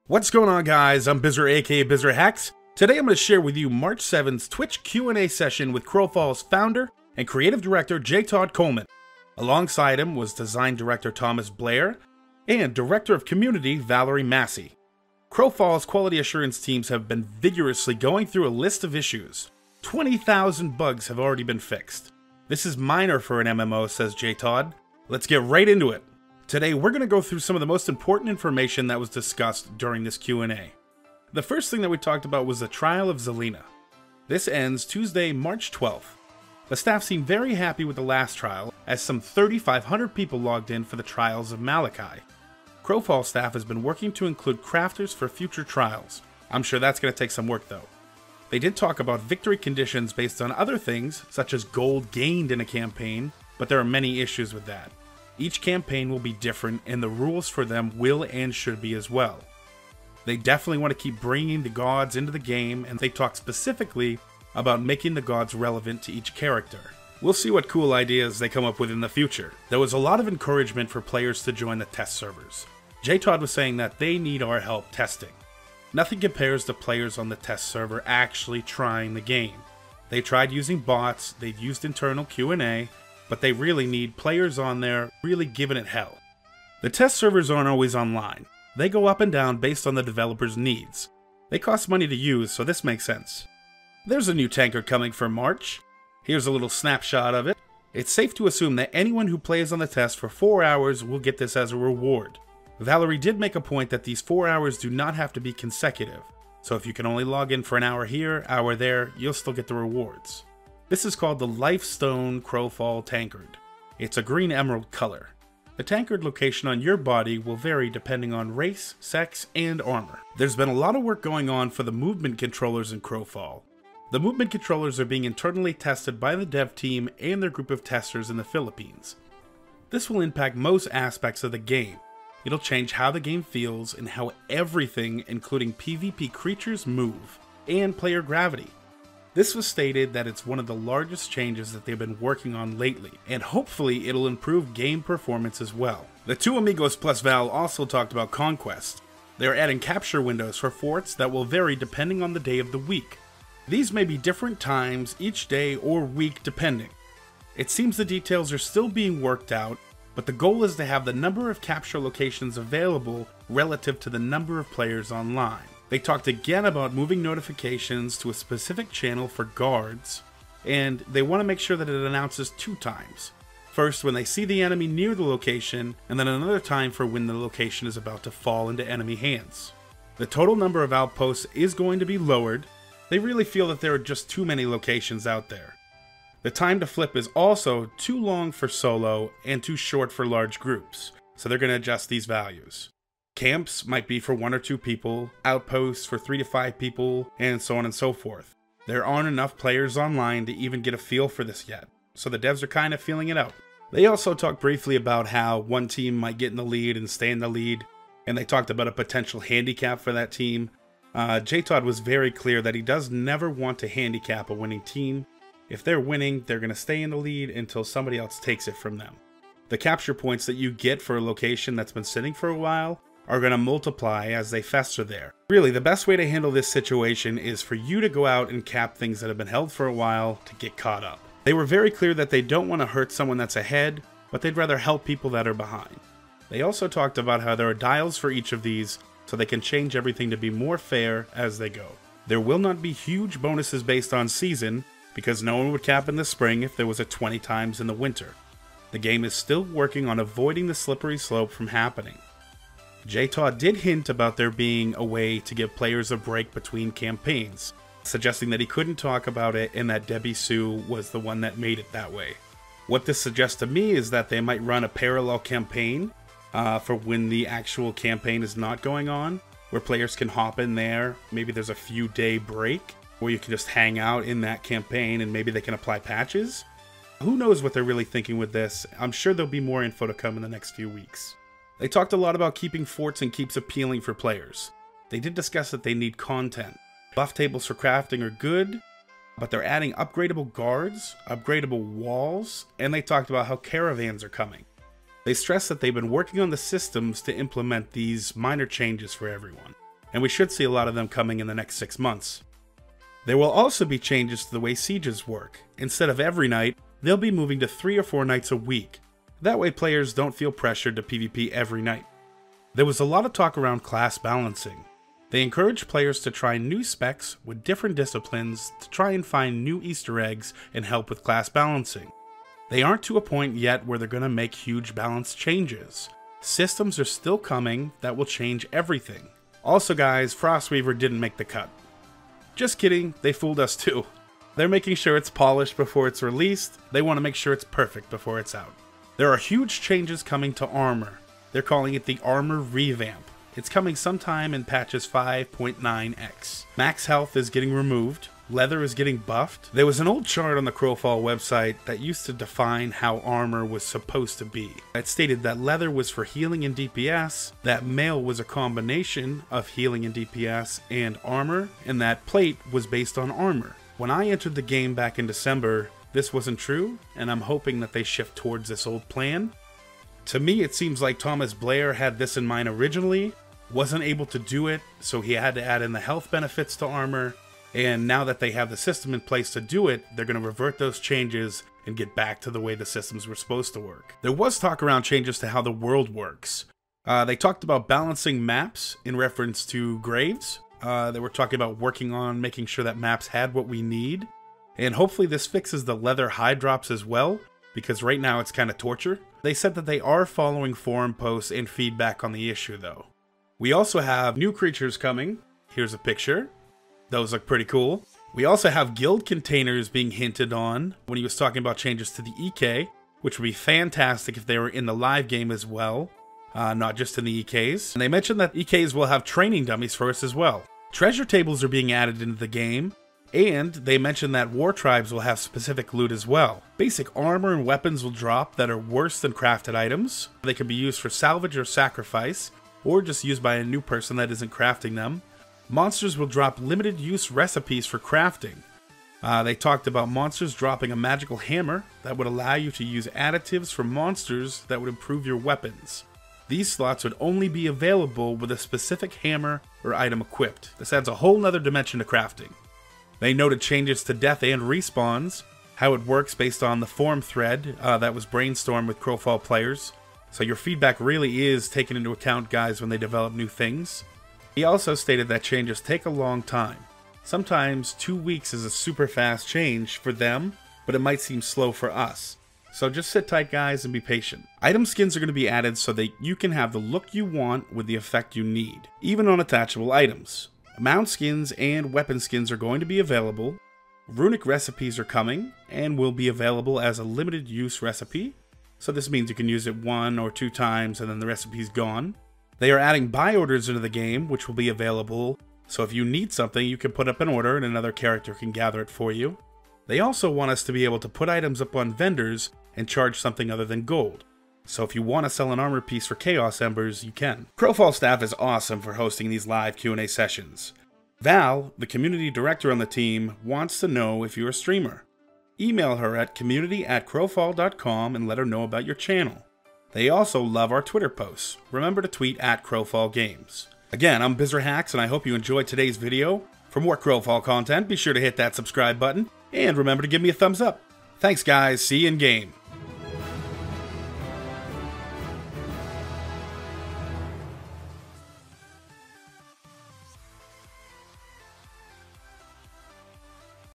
What's going on, guys? I'm Bzra, aka Bzra Hacks. Today I'm going to share with you March 7th's Twitch Q&A session with Crowfall's founder and creative director J Todd Coleman. Alongside him was Design Director Thomas Blair and Director of Community Valerie Massey. Crowfall's quality assurance teams have been vigorously going through a list of issues. 20,000 bugs have already been fixed. This is minor for an MMO, says J Todd. Let's get right into it. Today we're going to go through some of the most important information that was discussed during this Q&A. The first thing that we talked about was the trial of Zelina. This ends Tuesday, March 12th. The staff seemed very happy with the last trial, as some 3,500 people logged in for the trials of Malachi. Crowfall staff has been working to include crafters for future trials. I'm sure that's going to take some work though. They did talk about victory conditions based on other things, such as gold gained in a campaign, but there are many issues with that. Each campaign will be different, and the rules for them will and should be as well. They definitely want to keep bringing the gods into the game, and they talk specifically about making the gods relevant to each character. We'll see what cool ideas they come up with in the future. There was a lot of encouragement for players to join the test servers. J Todd was saying that they need our help testing. Nothing compares to players on the test server actually trying the game. They tried using bots, they've used internal Q&A, but they really need players on there really giving it hell. The test servers aren't always online. They go up and down based on the developer's needs. They cost money to use, so this makes sense. There's a new tankard coming for March. Here's a little snapshot of it. It's safe to assume that anyone who plays on the test for 4 hours will get this as a reward. Valerie did make a point that these 4 hours do not have to be consecutive, so if you can only log in for an hour here, hour there, you'll still get the rewards. This is called the Lifestone Crowfall Tankard. It's a green emerald color. The tankard location on your body will vary depending on race, sex, and armor. There's been a lot of work going on for the movement controllers in Crowfall. The movement controllers are being internally tested by the dev team and their group of testers in the Philippines. This will impact most aspects of the game. It'll change how the game feels and how everything, including PvP creatures, move, and player gravity. This was stated that it's one of the largest changes that they've been working on lately, and hopefully it'll improve game performance as well. The two amigos plus Val also talked about CONQUEST. They're adding capture windows for forts that will vary depending on the day of the week. These may be different times each day or week depending. It seems the details are still being worked out, but the goal is to have the number of capture locations available relative to the number of players online. They talked again about moving notifications to a specific channel for guards, and they want to make sure that it announces 2 times. First when they see the enemy near the location, and then another time for when the location is about to fall into enemy hands. The total number of outposts is going to be lowered. They really feel that there are just too many locations out there. The time to flip is also too long for solo and too short for large groups, so they're going to adjust these values. Camps might be for 1 or 2 people, outposts for 3 to 5 people, and so on and so forth. There aren't enough players online to even get a feel for this yet, so the devs are kind of feeling it out. They also talked briefly about how one team might get in the lead and stay in the lead, and they talked about a potential handicap for that team. J Todd was very clear that he does never want to handicap a winning team. If they're winning, they're going to stay in the lead until somebody else takes it from them. The capture points that you get for a location that's been sitting for a while are going to multiply as they fester there. Really, the best way to handle this situation is for you to go out and cap things that have been held for a while to get caught up. They were very clear that they don't want to hurt someone that's ahead, but they'd rather help people that are behind. They also talked about how there are dials for each of these, so they can change everything to be more fair as they go. There will not be huge bonuses based on season, because no one would cap in the spring if there was a 20 times in the winter. The game is still working on avoiding the slippery slope from happening. J Todd did hint about there being a way to give players a break between campaigns, suggesting that he couldn't talk about it and that Debbie Sue was the one that made it that way. What this suggests to me is that they might run a parallel campaign for when the actual campaign is not going on, where players can hop in there. Maybe there's a few day break where you can just hang out in that campaign and maybe they can apply patches. Who knows what they're really thinking with this? I'm sure there'll be more info to come in the next few weeks. They talked a lot about keeping forts and keeps appealing for players. They did discuss that they need content. Buff tables for crafting are good, but they're adding upgradable guards, upgradable walls, and they talked about how caravans are coming. They stressed that they've been working on the systems to implement these minor changes for everyone. and we should see a lot of them coming in the next 6 months. There will also be changes to the way sieges work. Instead of every night, they'll be moving to 3 or 4 nights a week. That way players don't feel pressured to PvP every night. There was a lot of talk around class balancing. They encourage players to try new specs with different disciplines to try and find new Easter eggs and help with class balancing. They aren't to a point yet where they're going to make huge balance changes. Systems are still coming that will change everything. Also guys, Frostweaver didn't make the cut. Just kidding, they fooled us too. They're making sure it's polished before it's released. They want to make sure it's perfect before it's out. There are huge changes coming to armor. They're calling it the armor revamp. It's coming sometime in patches 5.9x. Max health is getting removed. Leather is getting buffed. There was an old chart on the Crowfall website that used to define how armor was supposed to be. It stated that leather was for healing and DPS, that mail was a combination of healing and DPS and armor, and that plate was based on armor. When I entered the game back in December, this wasn't true, and I'm hoping that they shift towards this old plan. To me, it seems like Thomas Blair had this in mind originally, wasn't able to do it, so he had to add in the health benefits to armor, and now that they have the system in place to do it, they're going to revert those changes and get back to the way the systems were supposed to work. There was talk around changes to how the world works. They talked about balancing maps in reference to graves. They were talking about working on making sure that maps had what we need. And hopefully this fixes the leather hide drops as well, because right now it's kind of torture. They said that they are following forum posts and feedback on the issue though. We also have new creatures coming. Here's a picture. Those look pretty cool. We also have guild containers being hinted on when he was talking about changes to the EK, which would be fantastic if they were in the live game as well, not just in the EKs. And they mentioned that EKs will have training dummies for us as well. Treasure tables are being added into the game, and they mentioned that war tribes will have specific loot as well. Basic armor and weapons will drop that are worse than crafted items. They can be used for salvage or sacrifice, or just used by a new person that isn't crafting them. Monsters will drop limited use recipes for crafting. They talked about monsters dropping a magical hammer that would allow you to use additives for monsters that would improve your weapons. These slots would only be available with a specific hammer or item equipped. This adds a whole nother dimension to crafting. They noted changes to death and respawns, how it works based on the forum thread that was brainstormed with Crowfall players. So your feedback really is taken into account, guys, when they develop new things. He also stated that changes take a long time. Sometimes 2 weeks is a super fast change for them, but it might seem slow for us. So just sit tight, guys, and be patient. Item skins are going to be added so that you can have the look you want with the effect you need, even on attachable items. Mount skins and weapon skins are going to be available. Runic recipes are coming and will be available as a limited use recipe. So this means you can use it 1 or 2 times and then the recipe's gone. They are adding buy orders into the game, which will be available, so if you need something, you can put up an order and another character can gather it for you. They also want us to be able to put items up on vendors and charge something other than gold. So if you want to sell an armor piece for Chaos Embers, you can. Crowfall staff is awesome for hosting these live Q&A sessions. Val, the community director on the team, wants to know if you're a streamer. Email her at community@crowfall.com and let her know about your channel. They also love our Twitter posts. Remember to tweet at Crowfall Games. Again, I'm Bzra, and I hope you enjoyed today's video. For more Crowfall content, be sure to hit that subscribe button, and remember to give me a thumbs up. Thanks guys, see you in game.